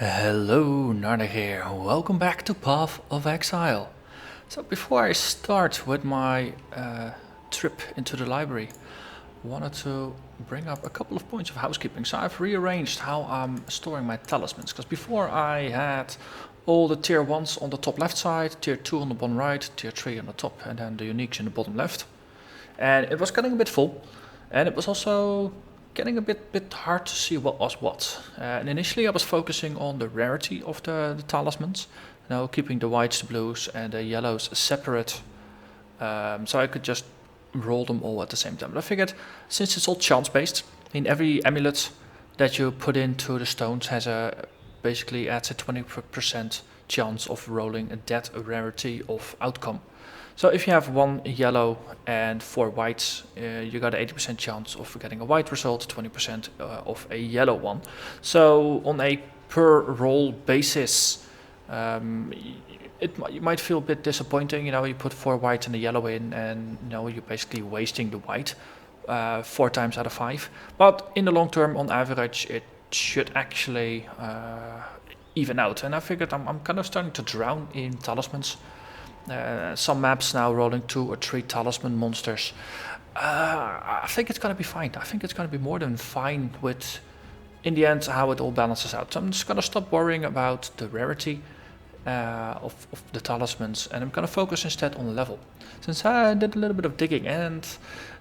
Hello, Narnach here. Welcome back to Path of Exile. So before I start with my trip into the library, I wanted to bring up a couple of points of housekeeping. So I've rearranged how I'm storing my talismans, because before I had all the tier 1s on the top left side, tier 2 on the bottom right, tier 3 on the top, and then the uniques in the bottom left. And it was getting a bit full, and it was also getting a bit hard to see what was what. And initially I was focusing on the rarity of the talismans, keeping the whites, the blues and the yellows separate, so I could just roll them all at the same time. But I figured, since it's all chance based, in every amulet that you put into the stones has basically adds a 20% chance of rolling that rarity of outcome. So if you have one yellow and 4 whites, you got an 80% chance of getting a white result, 20% of a yellow one. So on a per roll basis, you might feel a bit disappointing. You put 4 white and a yellow in, and you're basically wasting the white 4 times out of 5. But in the long term, on average, it should actually even out. And I figured I'm kind of starting to drown in talismans. Some maps now rolling 2 or 3 talisman monsters. I think it's gonna be fine. I think it's gonna be more than fine with, in the end, how it all balances out. So I'm just gonna stop worrying about the rarity of the talismans, and I'm gonna focus instead on level. Since I did a little bit of digging, and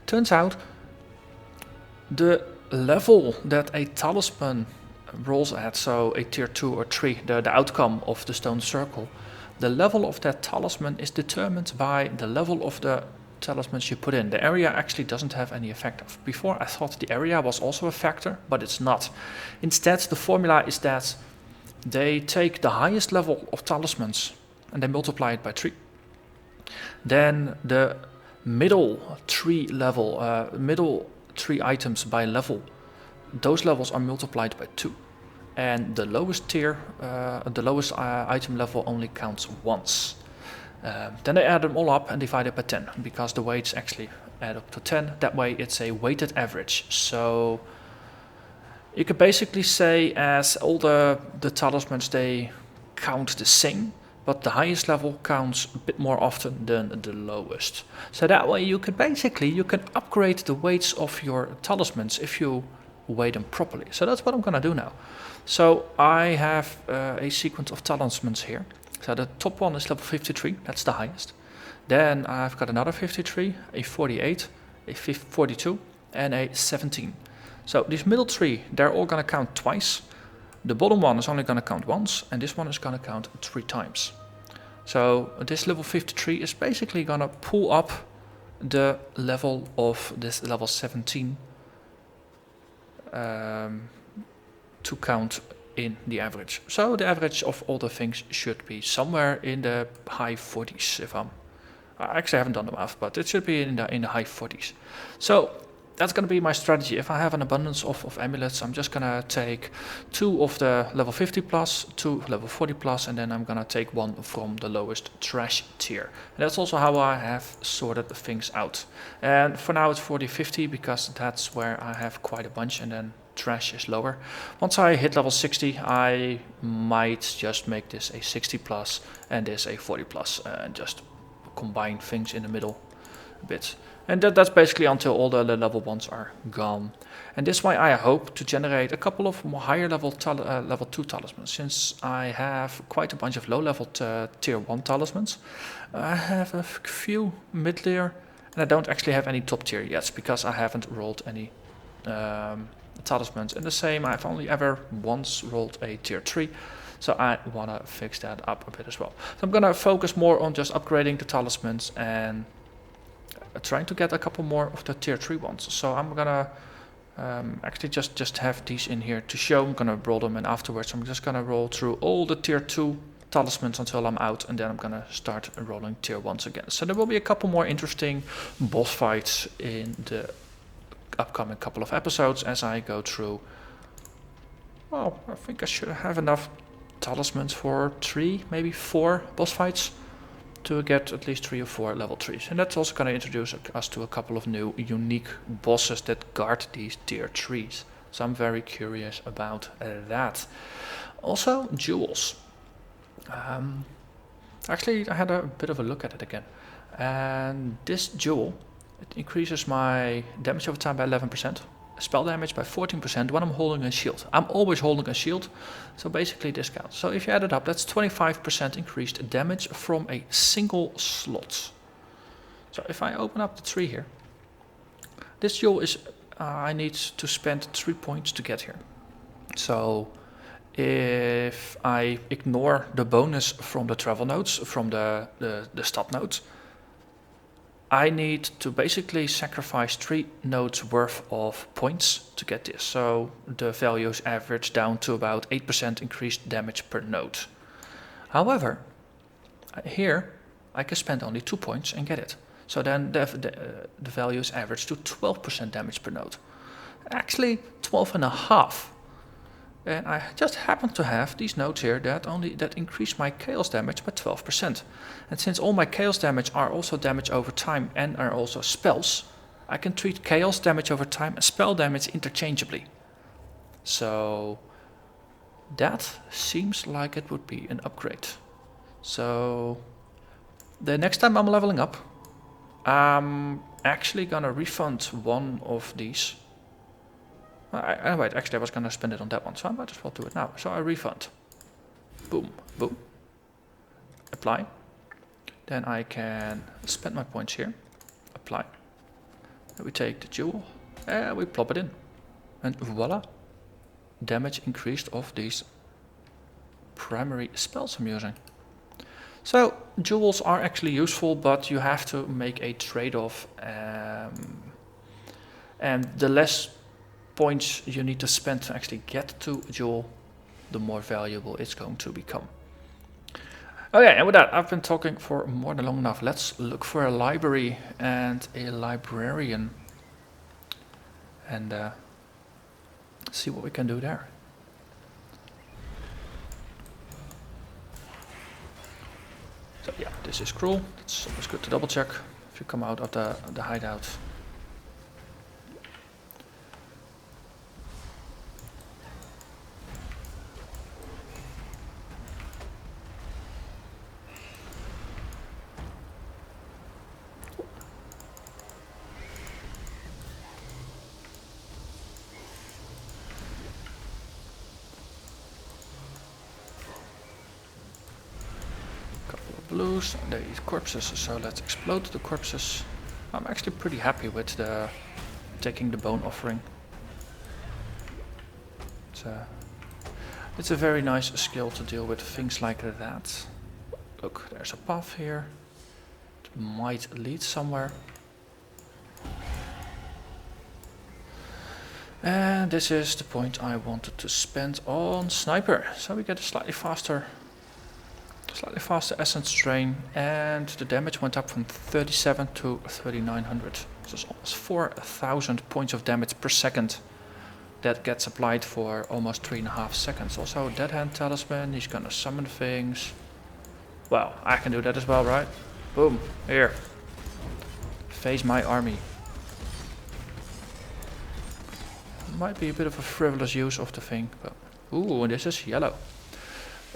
turns out the level that a talisman rolls at, so a tier 2 or 3, the outcome of the stone circle, the level of that talisman is determined by the level of the talismans you put in. The area actually doesn't have any effect. Before I thought the area was also a factor, but it's not. Instead, the formula is that they take the highest level of talismans and they multiply it by 3. Then the middle 3 items by level, those levels are multiplied by 2. And the lowest tier, the lowest item level only counts once. Then they add them all up and divide it by 10, because the weights actually add up to 10. That way it's a weighted average. So you could basically say, as all the talismans, they count the same, but the highest level counts a bit more often than the lowest. So that way you can upgrade the weights of your talismans if you weigh them properly. So that's what I'm gonna do now. So I have a sequence of talismans here. So the top one is level 53, that's the highest. Then I've got another 53, a 48, a 42, and a 17. So these middle 3, they're all gonna count twice. The bottom one is only gonna count once, and this one is gonna count 3 times. So this level 53 is basically gonna pull up the level of this level 17 to count in the average. So the average of all the things should be somewhere in the high 40s. I actually haven't done the math, but it should be in the high 40s. So that's going to be my strategy. If I have an abundance of amulets, I'm just going to take 2 of the level 50 plus, 2 level 40 plus, and then I'm going to take 1 from the lowest trash tier. And that's also how I have sorted things out. And for now it's 40-50, because that's where I have quite a bunch, and then trash is lower. Once I hit level 60, I might just make this a 60 plus and this a 40 plus, and just combine things in the middle a bit. And that's basically until all the level 1s are gone. And this way I hope to generate a couple of more higher level 2 talismans. Since I have quite a bunch of low level tier 1 talismans, I have a few mid tier, and I don't actually have any top tier yet, because I haven't rolled any talismans. And the same, I've only ever once rolled a tier 3. So I want to fix that up a bit as well. So I'm going to focus more on just upgrading the talismans and trying to get a couple more of the tier 3 ones. So I'm gonna actually just have these in here to show. I'm gonna roll them, and afterwards I'm just gonna roll through all the tier 2 talismans until I'm out, and then I'm gonna start rolling tier 1s again. So there will be a couple more interesting boss fights in the upcoming couple of episodes as I go through. Well, I think I should have enough talismans for 3, maybe 4 boss fights to get at least 3 or 4 level 3s. And that's also going to introduce us to a couple of new unique bosses that guard these tier 3s. So I'm very curious about that. Also, jewels. Actually, I had a bit of a look at it again. And this jewel, it increases my damage over time by 11%. Spell damage by 14% when I'm holding a shield. I'm always holding a shield, so basically this counts. So if you add it up, that's 25% increased damage from a single slot. So if I open up the tree here, this jewel is, I need to spend 3 points to get here. So if I ignore the bonus from the travel nodes, from the stat nodes, I need to basically sacrifice 3 nodes worth of points to get this. So the values average down to about 8% increased damage per node. However, here I can spend only 2 points and get it. So then the values average to 12% damage per node. Actually 12.5. And I just happen to have these nodes here that increase my chaos damage by 12%. And since all my chaos damage are also damage over time and are also spells, I can treat chaos damage over time and spell damage interchangeably. So that seems like it would be an upgrade. So the next time I'm leveling up, I'm actually gonna refund one of these. Wait, actually I was gonna spend it on that one, so I might as well do it now. So I refund. Boom, boom. Apply. Then I can spend my points here. Apply. Then we take the jewel and we plop it in. And voila. Damage increased of these primary spells I'm using. So jewels are actually useful, but you have to make a trade-off. And the less points you need to spend to actually get to a jewel, the more valuable it's going to become. Okay, and with that, I've been talking for more than long enough. Let's look for a library and a librarian and see what we can do there. So yeah, this is cruel. It's always good to double check if you come out of the hideout. Blues, they eat corpses, so let's explode the corpses. I'm actually pretty happy with taking the bone offering. It's a very nice skill to deal with things like that. Look, there's a path here. It might lead somewhere. And this is the point I wanted to spend on sniper, so we get a slightly faster essence drain, and the damage went up from 37 to 3900. So it's almost 4000 points of damage per second that gets applied for almost 3.5 seconds. Also Dead Hand Talisman, he's gonna summon things. Well, I can do that as well, right? Boom, here. Face my army. Might be a bit of a frivolous use of the thing, but ooh, and this is yellow.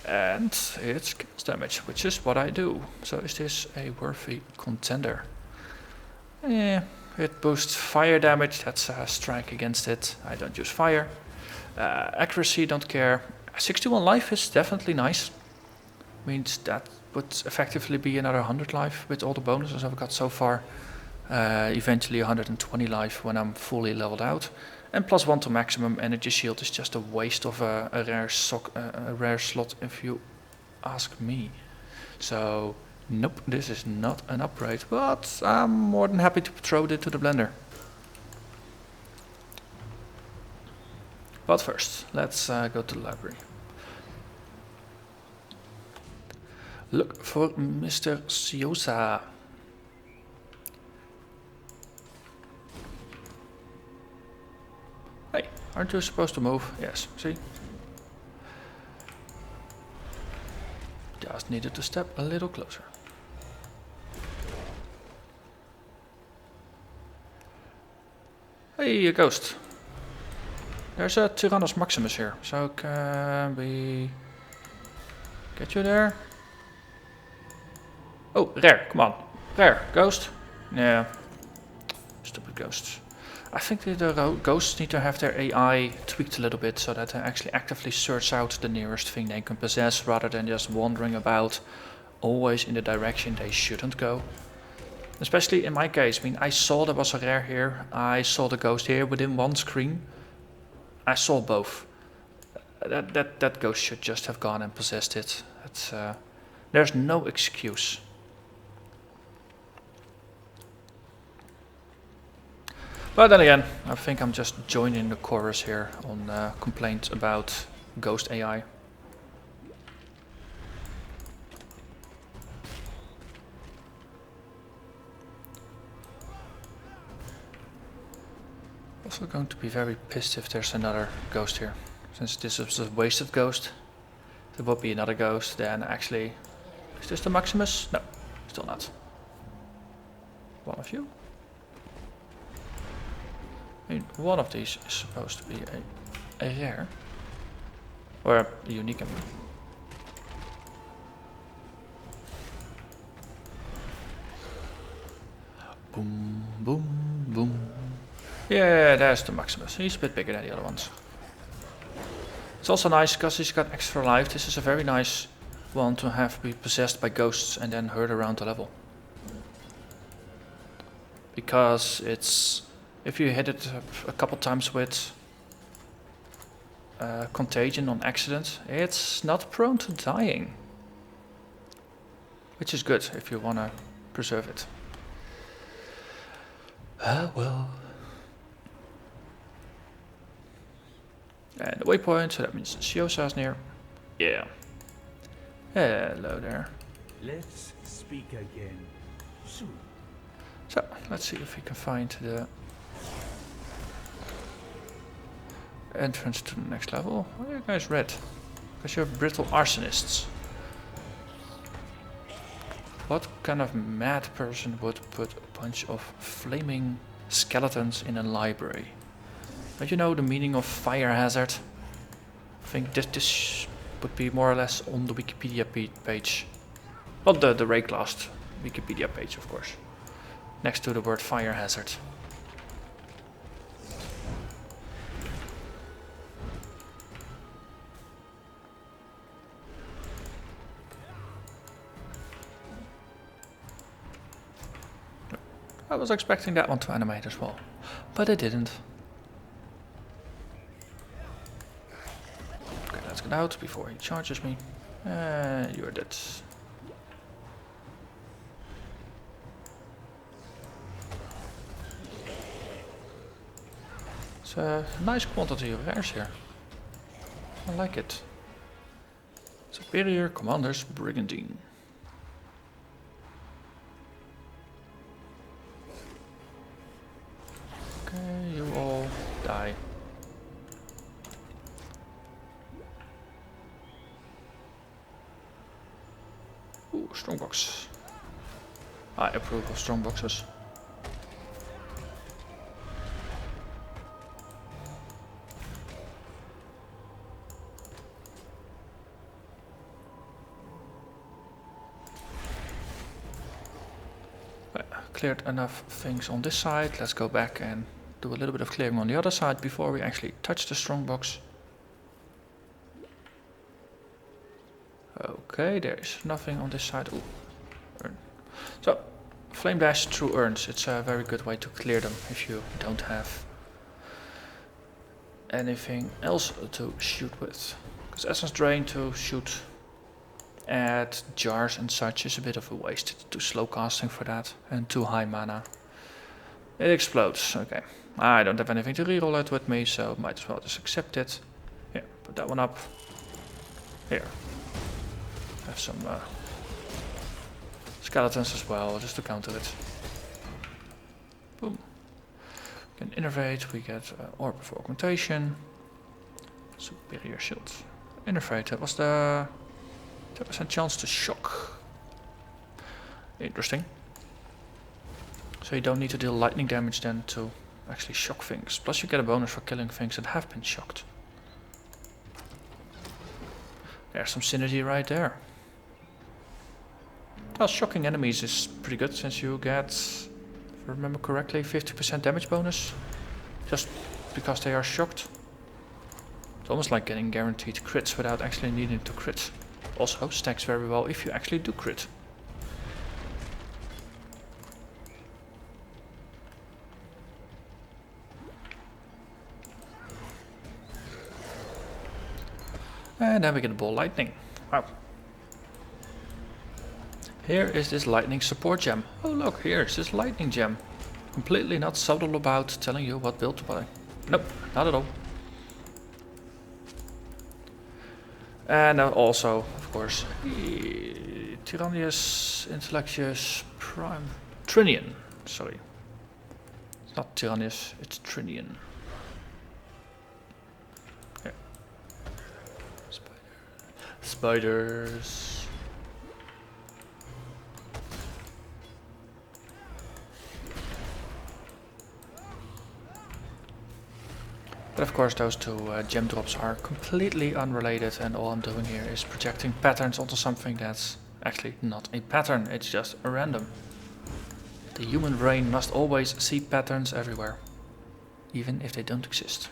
And it's kills damage, which is what I do. So is this a worthy contender? Yeah, it boosts fire damage, that's a strike against it. I don't use fire. Accuracy, don't care. 61 life is definitely nice. Means that would effectively be another 100 life with all the bonuses I've got so far. Eventually 120 life when I'm fully leveled out. And +1 to maximum energy shield is just a waste of a rare slot if you ask me. So nope, this is not an upgrade, but I'm more than happy to throw it into the blender. But first, let's go to the library. Look for Mr. Siosa. Hey, aren't you supposed to move? Yes, see? Just needed to step a little closer. Hey, a ghost. There's a Tyrannus Maximus here, so can we get you there? Oh, rare, come on. Rare, ghost? Yeah. Stupid ghosts. I think the ghosts need to have their AI tweaked a little bit so that they actually actively search out the nearest thing they can possess rather than just wandering about always in the direction they shouldn't go. Especially in my case, I mean, I saw there was a rare here, I saw the ghost here within one screen. I saw both. That ghost should just have gone and possessed it. There's no excuse. But then again, I think I'm just joining the chorus here on complaints about ghost AI. Also going to be very pissed if there's another ghost here. Since this is a wasted ghost, there will be another ghost, then actually... Is this the Maximus? No, still not. One of you? I mean, one of these is supposed to be a rare. Or a unique, I mean. Boom, boom, boom. Yeah, there's the Maximus. He's a bit bigger than the other ones. It's also nice because he's got extra life. This is a very nice one to have be possessed by ghosts and then herd around the level. Because it's... If you hit it a couple times with contagion on accident, it's not prone to dying. Which is good if you want to preserve it. Well. And the waypoint, so that means Siosa is near. Yeah. Hello there. Let's speak again soon. So, let's see if we can find the entrance to the next level. Why are you guys red? Because you're brittle arsonists. What kind of mad person would put a bunch of flaming skeletons in a library? Don't you know the meaning of fire hazard? I think this would be more or less on the Wikipedia page. Not the Rayclast Wikipedia page, of course. Next to the word fire hazard. I was expecting that one to animate as well, but it didn't. Okay, let's get out before he charges me. You're dead. It's a nice quantity of rares here. I like it. Superior Commander's Brigandine. Okay, you all die. Ooh, strongbox. I approve of strongboxes. Cleared enough things on this side. Let's go back and do a little bit of clearing on the other side before we actually touch the strongbox. Okay, there is nothing on this side. Ooh, urn. So, flame dash through urns. It's a very good way to clear them if you don't have anything else to shoot with. Because essence drain to shoot at jars and such is a bit of a waste. It's too slow casting for that and too high mana. It explodes. Okay, I don't have anything to reroll it with me, so might as well just accept it. Yeah, put that one up. Here. Have some skeletons as well, just to counter it. Boom. We can innervate, we get Orb of Augmentation. Superior Shield. Innervate, that was the 10% chance to shock. Interesting. So you don't need to deal lightning damage then to actually shock things. Plus you get a bonus for killing things that have been shocked. There's some synergy right there. Well, shocking enemies is pretty good since you get, if I remember correctly, 50% damage bonus. Just because they are shocked. It's almost like getting guaranteed crits without actually needing to crit. Also stacks very well if you actually do crit. And then we get a ball lightning. Wow. Here is this lightning support gem. Oh look, here's this lightning gem. Completely not subtle about telling you what build to buy. Nope, not at all. And also, of course, Tyrannius, Intellectus, Prime, Trinian. Sorry. It's not Tyrannius, it's Trinian. Yeah. Spiders. But of course those two gem drops are completely unrelated, and all I'm doing here is projecting patterns onto something that's actually not a pattern, it's just a random. The human brain must always see patterns everywhere, even if they don't exist.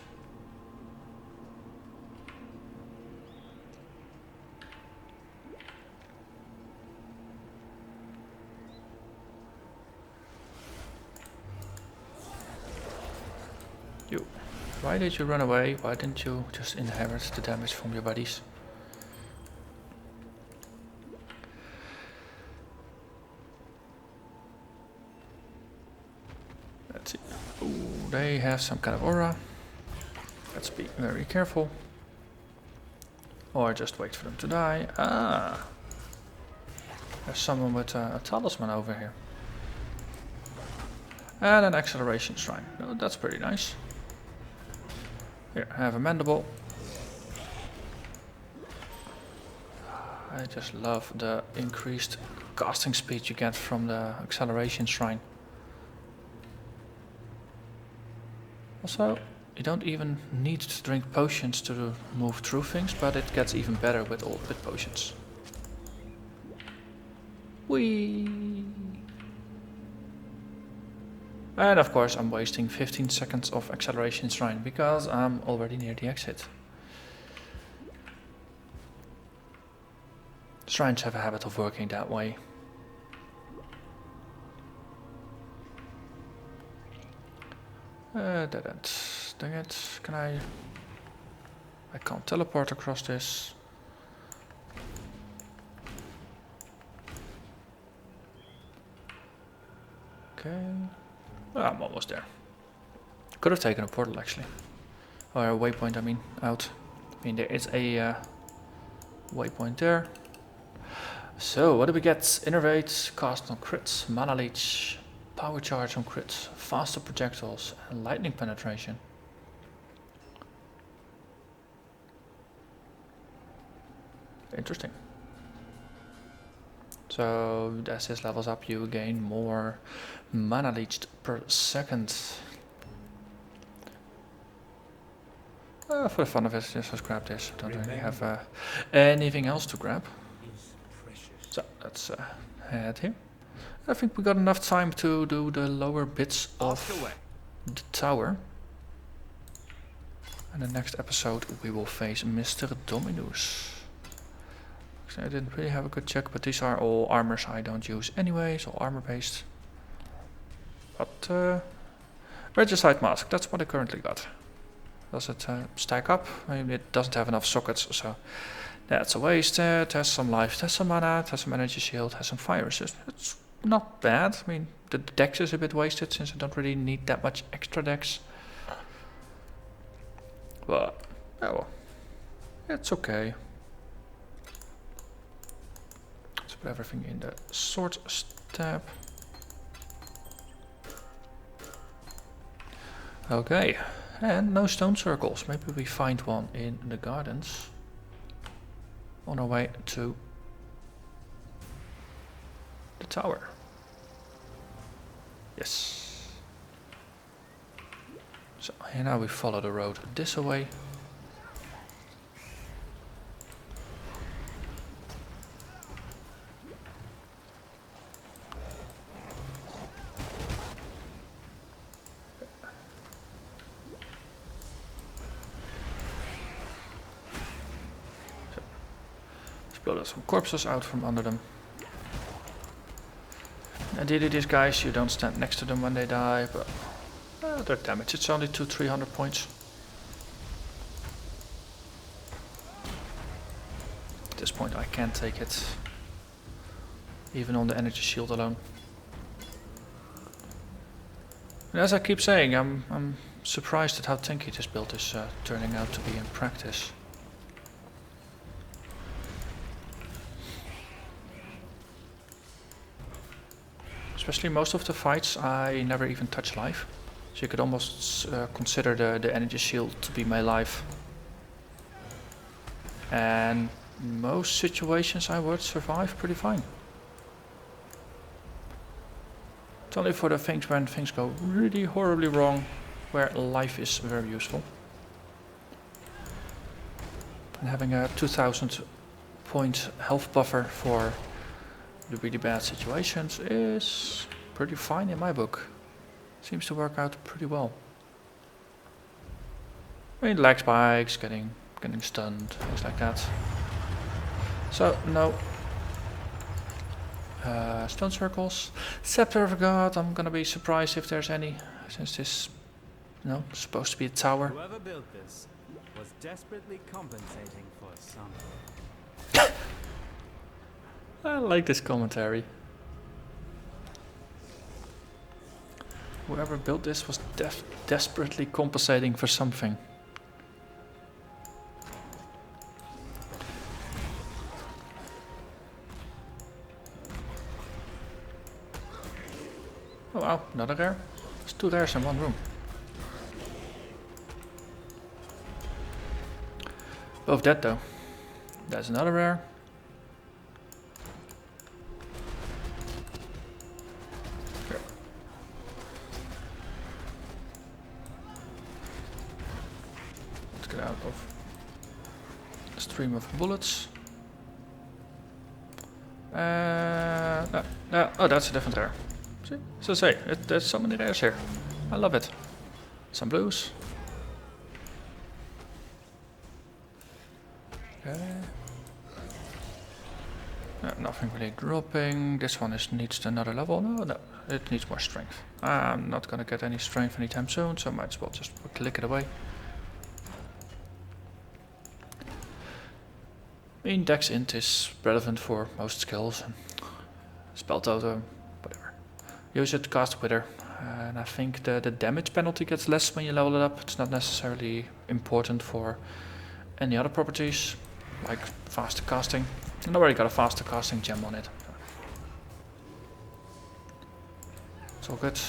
You. Why did you run away? Why didn't you just inherit the damage from your buddies? Let's see. Ooh, they have some kind of aura. Let's be very careful. Or just wait for them to die. Ah! There's someone with a talisman over here. And an acceleration shrine. Oh, that's pretty nice. Here, I have a mandible. I just love the increased casting speed you get from the acceleration shrine. Also, you don't even need to drink potions to move through things, but it gets even better with potions. Whee! And of course I'm wasting 15 seconds of acceleration shrine because I'm already near the exit. Shrines have a habit of working that way. Dang it, can I can't teleport across this. Okay. Oh, I'm almost there. Could have taken a portal actually. Or a waypoint, I mean, out. I mean, there is a waypoint there. So, what do we get? Innervate, cast on crits, mana leech, power charge on crits, faster projectiles, and lightning penetration. Interesting. So, as this levels up, you gain more mana leached per second. For the fun of it, just grab this. I don't really have anything else to grab. So, let's head here. I think we got enough time to do the lower bits of the tower. And the next episode we will face Mr. Dominus. I didn't really have a good check, but these are all armors I don't use anyway, so armor based. But Regicide Mask, that's what I currently got. Does it stack up? I mean, it doesn't have enough sockets, so that's a waste. It has some life, it has some mana, it has some energy shield, it has some fire resist. It's not bad. I mean, the dex is a bit wasted since I don't really need that much extra dex. But, oh well, it's okay. Let's put everything in the sword stab. Okay, and no stone circles. Maybe we find one in the gardens on our way to the tower. Yes. So here now we follow the road this way. Exploded some corpses out from under them. Ideally these guys, you don't stand next to them when they die, but their damage, it's only 200-300 points. At this point I can't take it, even on the energy shield alone. And as I keep saying, I'm surprised at how tanky this build is turning out to be in practice. Especially most of the fights I never even touch life. So you could almost consider the energy shield to be my life. And most situations I would survive pretty fine. It's only for the things when things go really horribly wrong where life is very useful. And having a 2000 point health buffer for the really bad situations is pretty fine in my book. Seems to work out pretty well. I mean, lag spikes, getting stunned, things like that. So no stone circles. Sceptre of God. I'm gonna be surprised if there's any, since this, supposed to be a tower. Whoever built this was desperately compensating for something. I like this commentary. Whoever built this was desperately compensating for something. Oh wow, another rare. There's 2 rares in one room. Both dead though. That's another rare. Get out of the stream of bullets. Oh, that's a different rare. See, so say, there's so many rares here. I love it. Some blues. Okay. Nothing really dropping. This one needs another level. No, it needs more strength. I'm not gonna get any strength anytime soon, so I might as well just click it away. I mean, Dex Int is relevant for most skills. Spell totem, whatever. Use it to cast Wither. And I think the damage penalty gets less when you level it up. It's not necessarily important for any other properties, like faster casting. And I already got a faster casting gem on it. It's all good.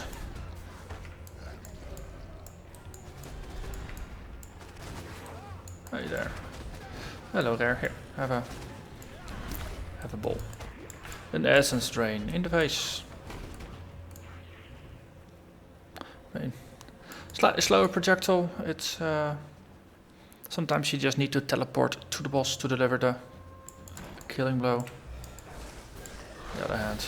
Hey there. Hello there. Here, have a ball. An essence drain in the face. I mean, slightly slower projectile. It's sometimes you just need to teleport to the boss to deliver the killing blow. On the other hand,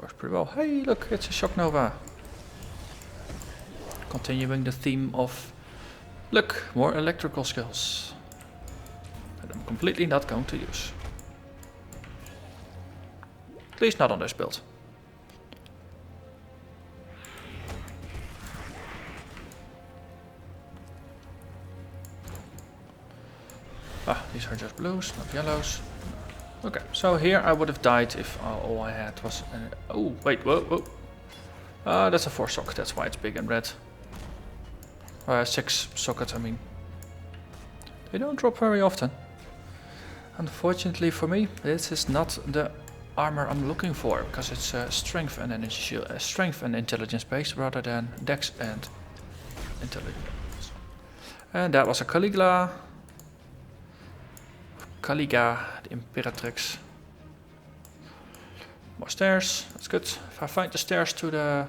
works pretty well. Hey, look, it's a shock nova. Continuing the theme of, look, more electrical skills that I'm completely not going to use. At least not on this build. Ah, these are just blues, not yellows. Okay, so here I would have died if all I had was... oh, wait, whoa. That's a 4 socket, that's why it's big and red. 6 sockets, I mean. They don't drop very often. Unfortunately for me, this is not the armor I'm looking for, because it's strength and energy shield, strength and intelligence based rather than dex and intelligence. And that was a Caligula. Caliga, the Imperatrix. More stairs, that's good. If I find the stairs to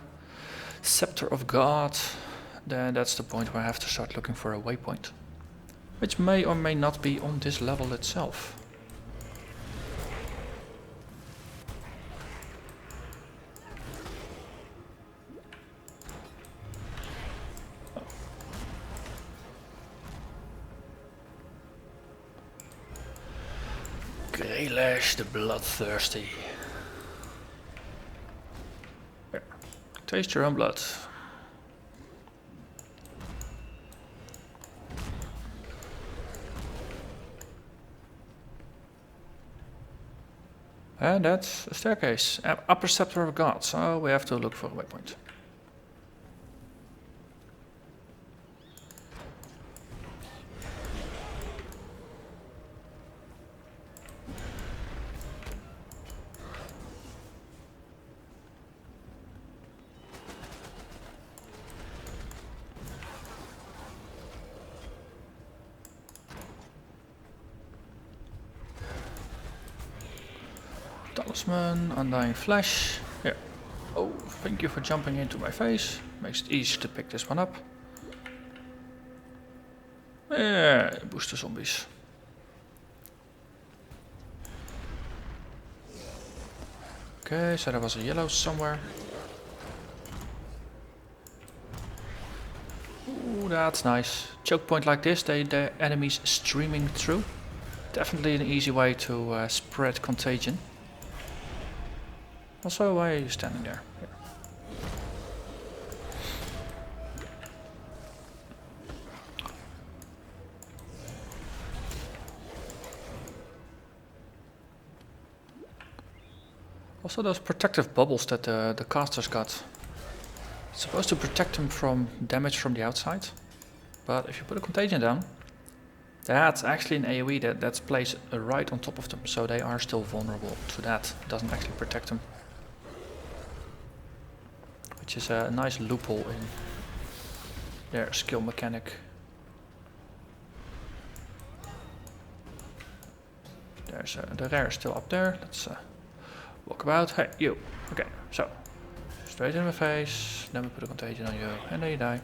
Sceptre of God, then that's the point where I have to start looking for a waypoint, which may or may not be on this level itself. Greylash the Bloodthirsty. Here. Taste your own blood. And that's a staircase. Upper Sceptre of God, so we have to look for a waypoint. Talisman, Undying Flash. Here. Oh, thank you for jumping into my face. Makes it easy to pick this one up. Yeah, boost the zombies. Okay, so there was a yellow somewhere. Ooh, that's nice. Choke point like this, the enemies streaming through. Definitely an easy way to spread contagion. Also, why are you standing there? Here. Also, those protective bubbles that the casters got. It's supposed to protect them from damage from the outside. But if you put a contagion down, that's actually an AoE that's placed right on top of them. So they are still vulnerable to that. It doesn't actually protect them. Which is a nice loophole in their skill mechanic. There's the rare still up there. Let's walk about. Hey, you. Okay, so straight in my face. Then we put a contagion on you, and then you die.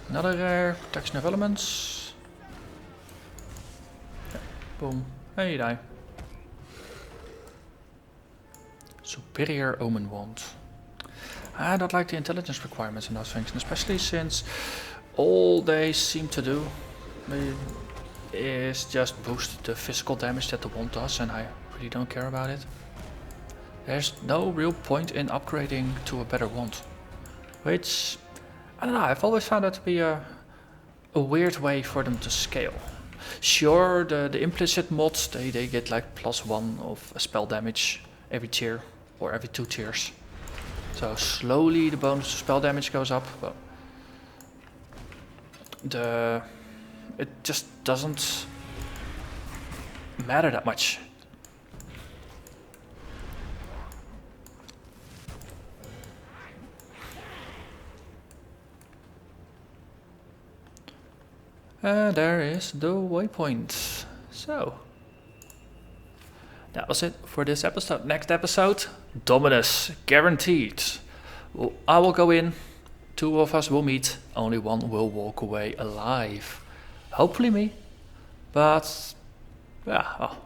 Another rare protection of elements. Yeah, boom, and you die. Superior Omen Wand. I don't like the intelligence requirements in those things, and especially since all they seem to do is just boost the physical damage that the wand does, and I really don't care about it. There's no real point in upgrading to a better wand. Which, I don't know, I've always found that to be a weird way for them to scale. Sure, the implicit mods, they get like +1 of spell damage every tier. Or every 2 tiers. So slowly the bonus to spell damage goes up, but it just doesn't matter that much. There is the waypoint. So that was it for this episode. Next episode, Dominus, guaranteed. I will go in, 2 of us will meet, only 1 will walk away alive. Hopefully me, but yeah, oh,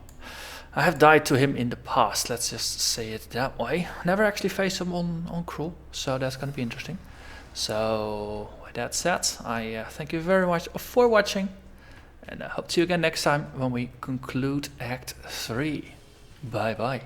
I have died to him in the past, let's just say it that way. Never actually faced him on Cruel, so that's gonna be interesting. So with that said, I thank you very much for watching, and I hope to see you again next time when we conclude Act 3. Bye bye.